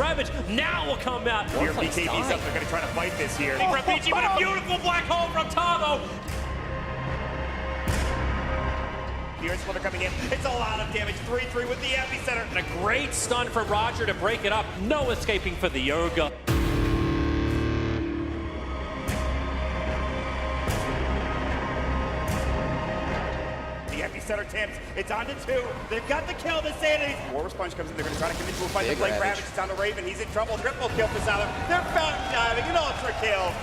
Ravage now will come out. Here, BKB's up. They're going to try to fight this here. Rapici with a beautiful black hole from Tavo. Here's when they're coming in. It's a lot of damage. 3-3 with the epicenter. And a great stun for Roger to break it up. No escaping for the Yoga. The epicenter tips. It's on to 2. They've got the kill. The Sanity. War Sponge comes in. They're going to try to commit to a fight. They play Ravage. It's on the Raven. He's in trouble. Triple kill for Salad. They're fountain diving. An ultra kill.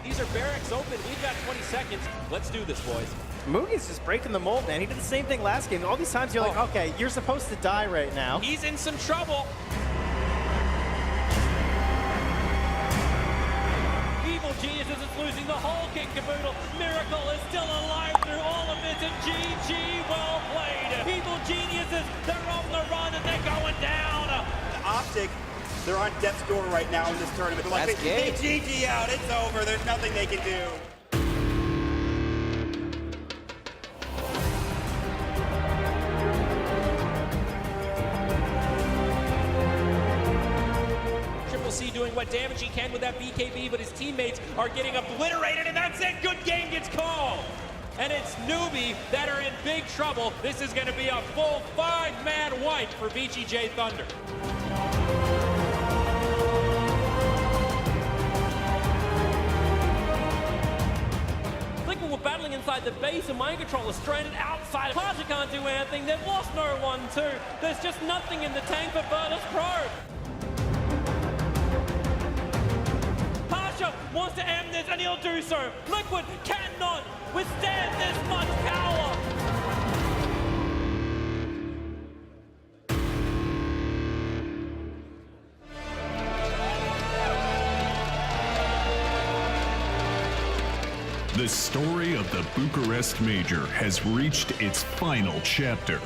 These are barracks open. We've got 20 seconds. Let's do this, boys. Mugi's just breaking the mold, man. He did the same thing last game. All these times you're like, okay, you're supposed to die right now. He's in some trouble. Evil Geniuses is losing the whole kit caboodle. Miracle is still alive through all of this, and GG, well played. Evil Geniuses, they're on the run and they're going down. Optic. They're on death's door right now in this tournament. They're like, they GG out. It's over. There's nothing they can do. C doing what damage he can with that BKB, but his teammates are getting obliterated, and that's it. Good game gets called. And it's Newbie that are in big trouble. This is going to be a full 5-man wipe for BGJ Thunder. We're battling inside the base, and Mind Control is stranded outside. Pasha can't do anything. They've lost no 1-2. There's just nothing in the tank for Virtus Pro. Pasha wants to end this, and he'll do so. Liquid cannot withstand this much power. The story of the Bucharest Major has reached its final chapter.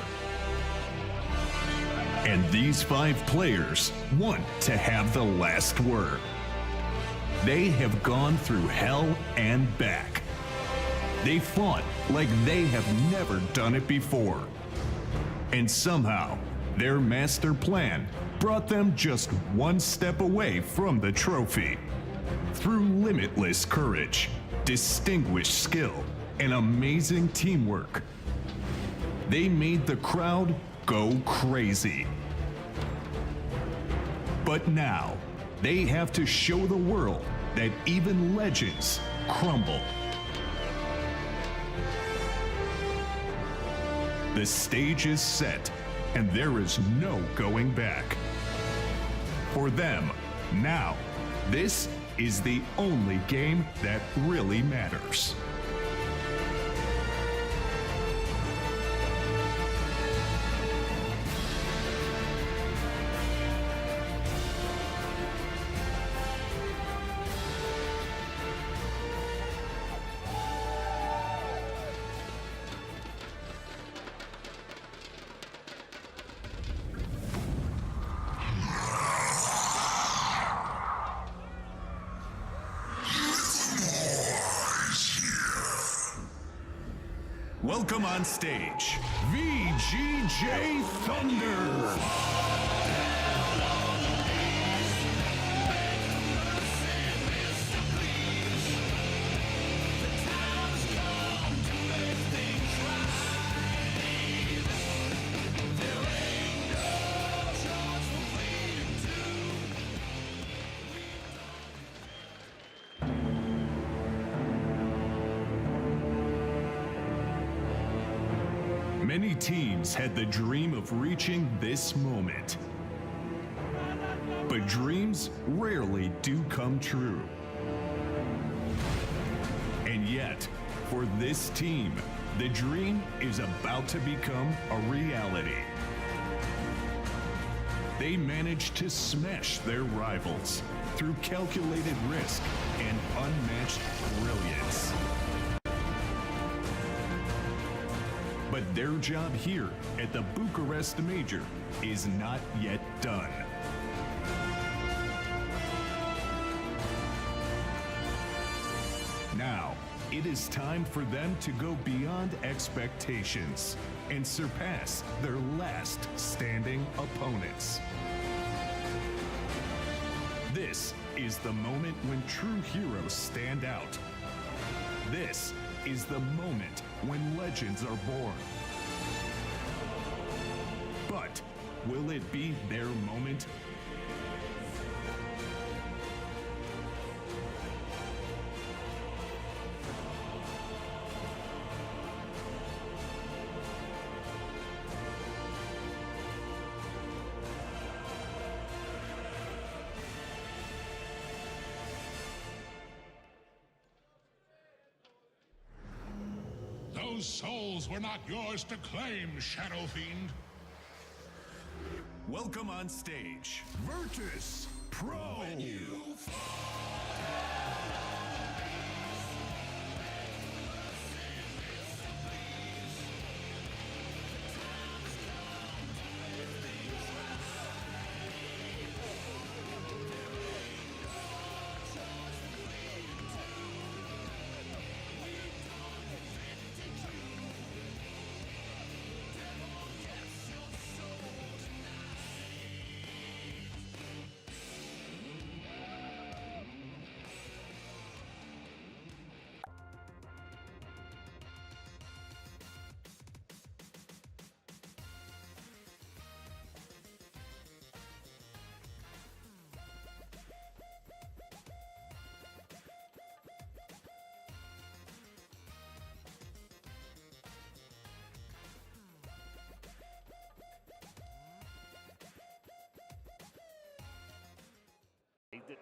And these 5 players want to have the last word. They have gone through hell and back. They fought like they have never done it before. And somehow, their master plan brought them just one step away from the trophy. Through limitless courage, distinguished skill, and amazing teamwork, they made the crowd go crazy. But now, they have to show the world that even legends crumble. The stage is set, and there is no going back. For them, now, this is the only game that really matters. Welcome on stage, VGJ Thunder! Many teams had the dream of reaching this moment. But dreams rarely do come true. And yet, for this team, the dream is about to become a reality. They managed to smash their rivals through calculated risk and unmatched brilliance. But their job here at the Bucharest Major is not yet done. Now, It is time for them to go beyond expectations and surpass their last standing opponents. This is the moment when true heroes stand out. This is the moment when legends are born. But will it be their moment? Those souls were not yours to claim, Shadow Fiend. Welcome on stage, Virtus Pro.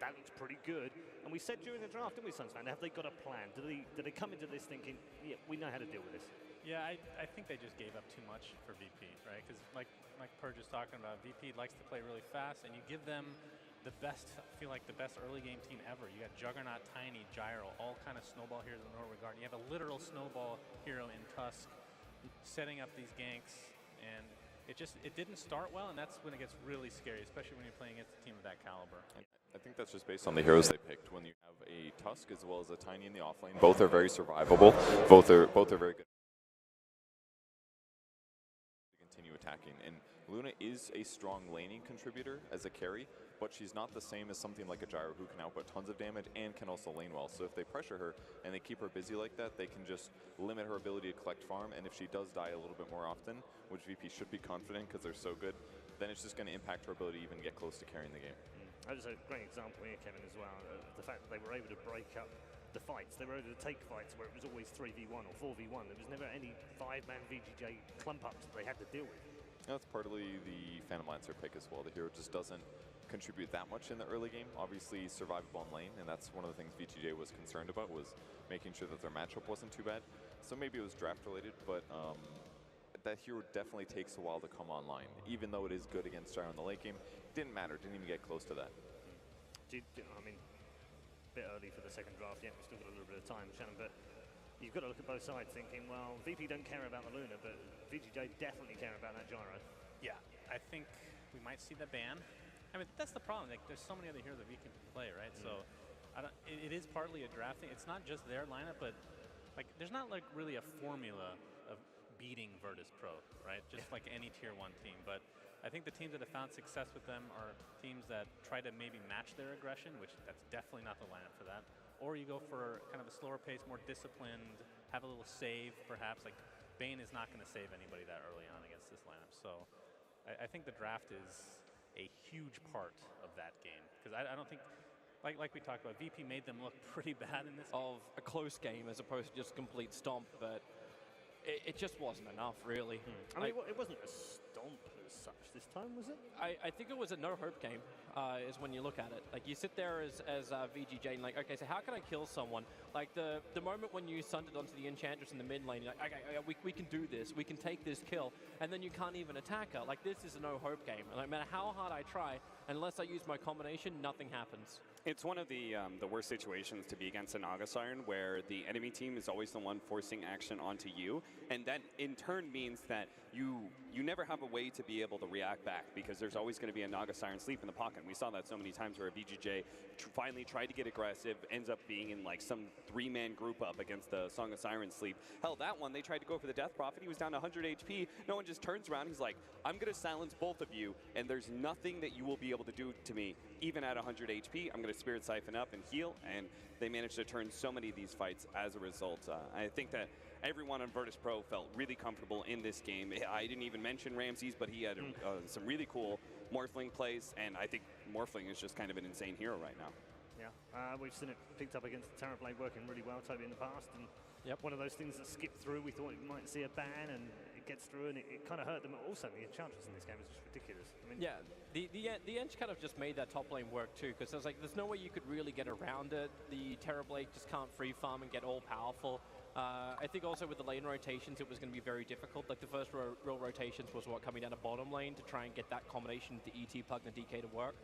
That looks pretty good. And we said during the draft, didn't we, Suns fan, have they got a plan? Do they come into this thinking, yeah, we know how to deal with this? Yeah, I think they just gave up too much for VP, right? Because like Purge is talking about, VP likes to play really fast, and you give them the best, I feel like the best early game team ever. You got Juggernaut, Tiny, Gyro, all kind of snowball heroes in Northern Garden. You have a literal snowball hero in Tusk setting up these ganks, and it didn't start well, and that's when it gets really scary, especially when you're playing against a team of that caliber. I think that's just based on the heroes they picked. When you have a Tusk as well as a Tiny in the offlane, both are very survivable. Both are very good to continue attacking. And Luna is a strong laning contributor as a carry, but she's not the same as something like a Gyro who can output tons of damage and can also lane well. So if they pressure her and they keep her busy like that, they can just limit her ability to collect farm. And if she does die a little bit more often, which VP should be confident because they're so good, then it's just going to impact her ability to even get close to carrying the game. That was a great example here, Kevin, as well. The fact that they were able to break up the fights. They were able to take fights where it was always 3v1 or 4v1. There was never any 5-man VGJ clump-ups that they had to deal with. That's partly the Phantom Lancer pick as well. The hero just doesn't contribute that much in the early game. Obviously, survivable on lane, and that's one of the things VGJ was concerned about, was making sure that their matchup wasn't too bad. So maybe it was draft-related, but that hero definitely takes a while to come online. Even though it is good against Gyro in the late game, didn't matter, didn't even get close to that. I mean, a bit early for the second draft yet, we've still got a little bit of time, Shannon, but you've got to look at both sides thinking, well, VP don't care about the Luna, but VGJ definitely care about that Gyro. Yeah, I think we might see the ban. I mean, that's the problem. Like, there's so many other heroes that we can play, right? So, it is partly a draft thing. It's not just their lineup, but like, there's not like really a formula of beating Virtus Pro, right? Just like any tier 1 team. But I think the teams that have found success with them are teams that try to maybe match their aggression, which that's definitely not the lineup for that. Or you go for kind of a slower pace, more disciplined, have a little save, perhaps. Like, Bane is not going to save anybody that early on against this lineup. So I think the draft is a huge part of that game. Because I don't think, like we talked about, VP made them look pretty bad in this of a close game as opposed to just complete stomp, but it just wasn't enough, really. I mean, it wasn't a stomp as such this time, was it? I think it was a no-hope game, is when you look at it. Like, you sit there as VGJ and like, okay, so how can I kill someone? Like, the moment when you sunted onto the Enchantress in the mid lane, you're like, okay, we can do this, we can take this kill, and then you can't even attack her. Like, this is a no-hope game. And no matter how hard I try, unless I use my combination, nothing happens. It's one of the worst situations to be against an August Iron, where the enemy team is always the one forcing action onto you, and that in turn means that you never have a way to be able to react back, because there's always going to be a Naga Siren Sleep in the pocket. And we saw that so many times where a VGJ finally tried to get aggressive, ends up being in like some 3-man group up against the Song of Siren Sleep. Hell, that one, they tried to go for the Death Prophet. He was down to 100 HP. No one just turns around. He's like, I'm going to silence both of you, and there's nothing that you will be able to do to me, even at 100 HP. I'm going to Spirit Siphon up and heal, and they managed to turn so many of these fights as a result. I think that everyone on Virtus Pro felt really comfortable in this game. I didn't even mention Ramses, but he had some really cool Morphling plays, and I think Morphling is just kind of an insane hero right now. Yeah, we've seen it picked up against Terrorblade working really well, Toby, in the past, and one of those things that skipped through. We thought we might see a ban, and it gets through, and it kind of hurt them. Also, the Enchantress in this game is just ridiculous. I mean, yeah, the Ench kind of just made that top lane work too, because there's no way you could really get around it. The Terrorblade just can't free farm and get all powerful. I think also with the lane rotations, it was going to be very difficult. Like the first real rotations was coming down to bottom lane to try and get that combination, the ET plug and the DK to work,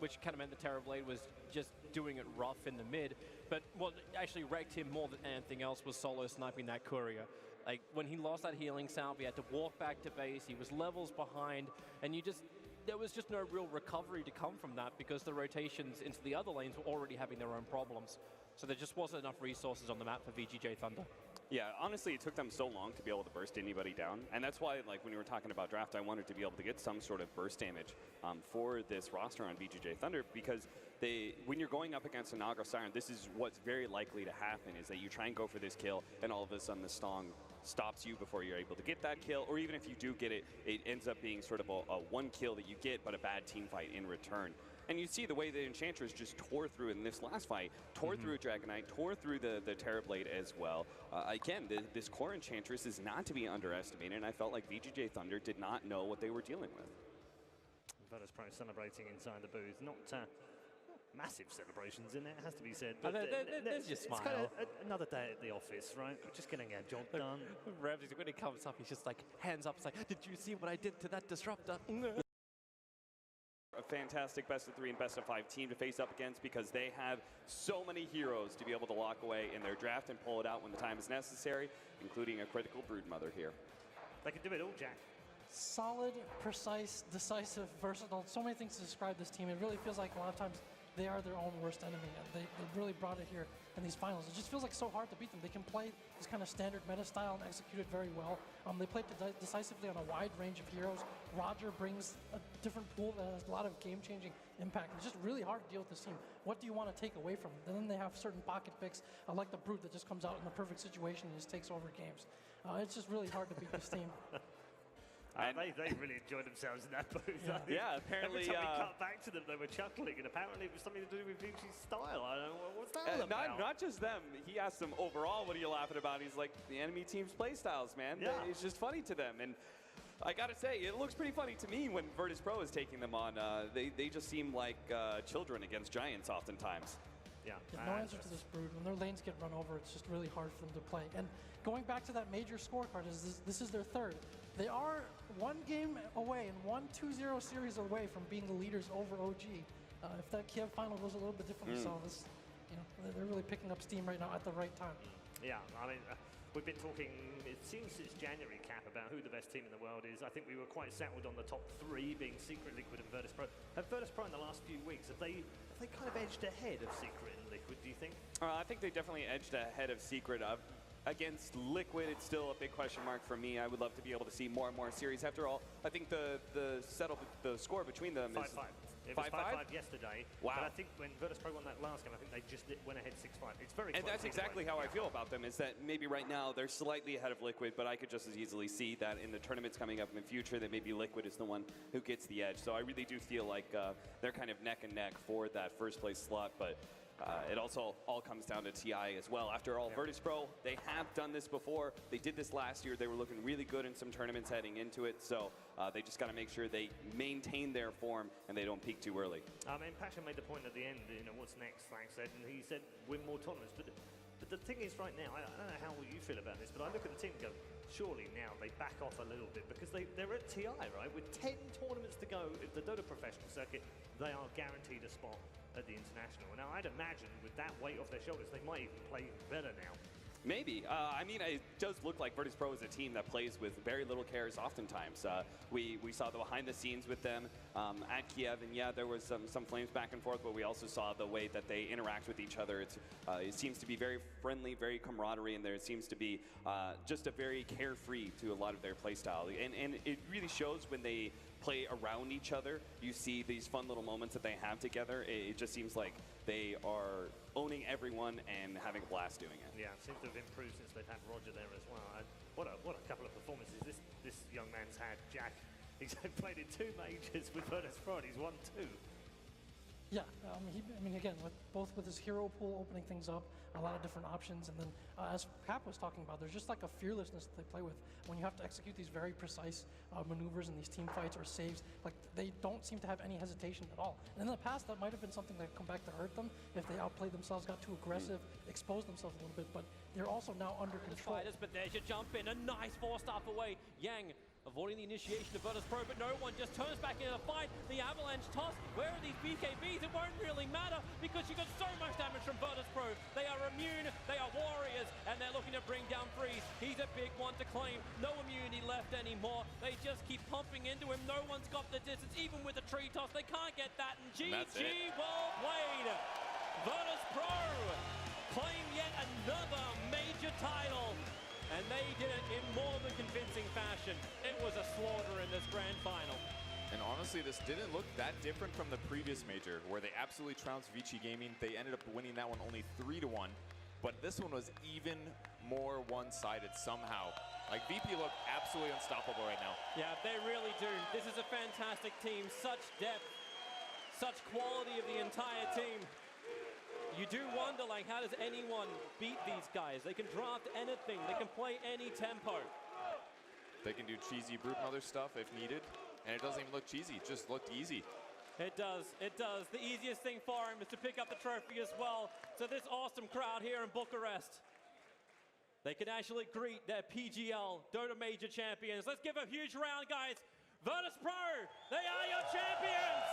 which kind of meant the Terrorblade was just doing it rough in the mid. But what actually wrecked him more than anything else was solo sniping that courier. Like when he lost that healing salve, he had to walk back to base. He was levels behind, and there was just no real recovery to come from that, because the rotations into the other lanes were already having their own problems. So there just wasn't enough resources on the map for VGJ Thunder. Yeah, honestly, it took them so long to be able to burst anybody down, and that's why, like, when we were talking about draft, I wanted to be able to get some sort of burst damage for this roster on VGJ Thunder, because when you're going up against a Naga Siren, this is what's very likely to happen, is that you try and go for this kill, and all of a sudden the Stong stops you before you're able to get that kill, or even if you do get it, it ends up being sort of a one kill that you get, but a bad team fight in return. And you see the way the Enchantress just tore through in this last fight, tore through a Dragonite, tore through the Terrorblade as well. Again, this core Enchantress is not to be underestimated, and I felt like VGJ Thunder did not know what they were dealing with. Virtus Pro celebrating inside the booth. Not massive celebrations in there, it has to be said. But there's your smile. It's kind of another day at the office, right? We're just getting our job done. Ramses, when he comes up, he's just like, hands up, it's like, did you see what I did to that disruptor? A fantastic best-of-3 and best-of-5 team to face up against, because they have so many heroes to be able to lock away in their draft and pull it out when the time is necessary, including a critical Broodmother here. They can do it all, Jack. Solid, precise, decisive, versatile. So many things to describe this team. It really feels like a lot of times they are their own worst enemy. They really brought it here in these finals. It just feels like so hard to beat them. They can play this kind of standard meta style and execute it very well. They played decisively on a wide range of heroes. Roger brings a different pool that has a lot of game-changing impact. It's just really hard to deal with this team. What do you want to take away from it? And then they have certain pocket picks, like the Brute that just comes out in the perfect situation and just takes over games. It's just really hard to beat this team. They really enjoyed themselves in that booth. Yeah, apparently. Every time we cut back to them, they were chuckling, and apparently it was something to do with Vinci's style. I don't know, what's that all about? Not just them. He asked them overall, what are you laughing about? He's like, the enemy team's playstyles, man. Yeah. It's just funny to them. And I gotta say, it looks pretty funny to me when Virtus Pro is taking them on. They just seem like children against giants oftentimes. Yeah. No answer to this Brood. When their lanes get run over, it's just really hard for them to play. And going back to that major scorecard, this is their third. They are one game away and one 2-0 series away from being the leaders over OG. If that Kiev final goes a little bit differently, so they're really picking up steam right now at the right time. Yeah, I mean, we've been talking, it seems since January, Cap, about who the best team in the world is. I think we were quite settled on the top 3 being Secret, Liquid, and Virtus Pro. Have Virtus Pro in the last few weeks, have they kind of edged ahead of Secret and Liquid, do you think? I think they definitely edged ahead of Secret. Against Liquid, it's still a big question mark for me. I would love to be able to see more and more series. After all, I think the score between them is 5-5. It was 5-5 yesterday. Wow. But I think when Virtus Pro won that last game, I think they just went ahead 6-5. It's very close. And that's exactly how I feel about them, is that maybe right now they're slightly ahead of Liquid, but I could just as easily see that in the tournaments coming up in the future that maybe Liquid is the one who gets the edge. So I really do feel like they're kind of neck and neck for that first place slot, but it also all comes down to TI as well. After all, Virtus Pro, they have done this before. They did this last year. They were looking really good in some tournaments heading into it, so they just got to make sure they maintain their form and they don't peak too early. I mean, Pasha made the point at the end, what's next, Frank said, and he said win more tournaments. But the thing is right now, I don't know how you feel about this, but I look at the team and go, surely now they back off a little bit, because they're at TI, right? With 10 tournaments to go at the Dota Professional Circuit, they are guaranteed a spot at the International. Now, I'd imagine with that weight off their shoulders, they might even play better now. Maybe. I mean, it does look like Virtus Pro is a team that plays with very little cares oftentimes. We saw the behind the scenes with them at Kiev, and yeah, there was some flames back and forth, but we also saw the way that they interact with each other. It seems to be very friendly, very camaraderie, and there seems to be just a very carefree to a lot of their play style. And it really shows when they play around each other. You see these fun little moments that they have together. It just seems like they are owning everyone and having a blast doing it. Yeah, it seems to have improved since they've had Roger there as well. And what a couple of performances this young man's had. Jack, he's played in 2 majors with Virtus Pro, and he's won 2. Yeah, I mean, again, both with his hero pool opening things up, a lot of different options, and then as Cap was talking about, there's just like a fearlessness that they play with when you have to execute these very precise maneuvers in these team fights or saves. Like, they don't seem to have any hesitation at all. And in the past, that might have been something that come back to hurt them if they outplayed themselves, got too aggressive, exposed themselves a little bit. But they're also now under control. Fighters, but there's your jump in, a nice 4-star away. Yang avoiding the initiation of Virtus Pro, but no one just turns back into the fight. The avalanche toss. Where are these BKBs? It won't really matter because you got so much damage from Virtus Pro. They are immune, they are warriors, and they're looking to bring down Freeze. He's a big one to claim. No immunity left anymore. They just keep pumping into him. No one's got the distance, even with the tree toss. They can't get that, and GG, well played. Virtus Pro claim yet another major title. And they did it in more than convincing fashion. It was a slaughter in this grand final. And honestly, this didn't look that different from the previous major, where they absolutely trounced Vici Gaming. They ended up winning that one only 3-1. But this one was even more one-sided somehow. Like, VP looked absolutely unstoppable right now. Yeah, they really do. This is a fantastic team. Such depth, such quality of the entire team. You do wonder, like, how does anyone beat these guys? They can draft anything. They can play any tempo. They can do cheesy brute mother stuff if needed. And it doesn't even look cheesy. It just looked easy. It does. It does. The easiest thing for him is to pick up the trophy as well. So this awesome crowd here in Bucharest, they can actually greet their PGL Dota Major champions. Let's give a huge round, guys. Virtus Pro, they are your champions!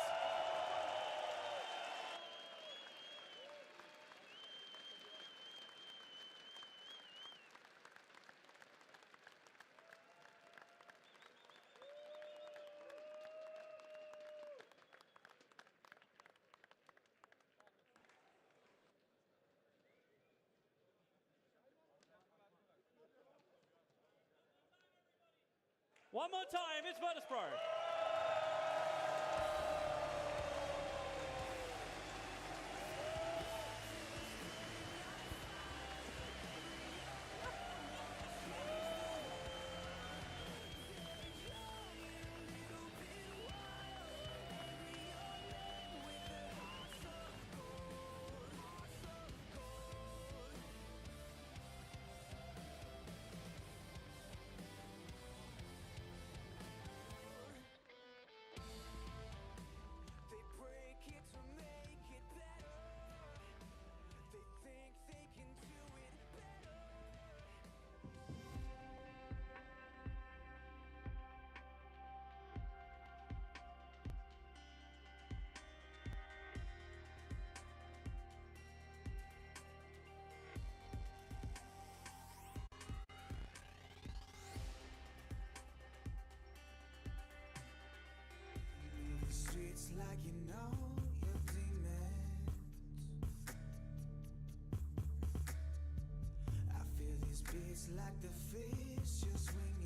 One more time, it's Virtus Pro. Streets like you know your demons. I feel these beats like the fish you're swinging.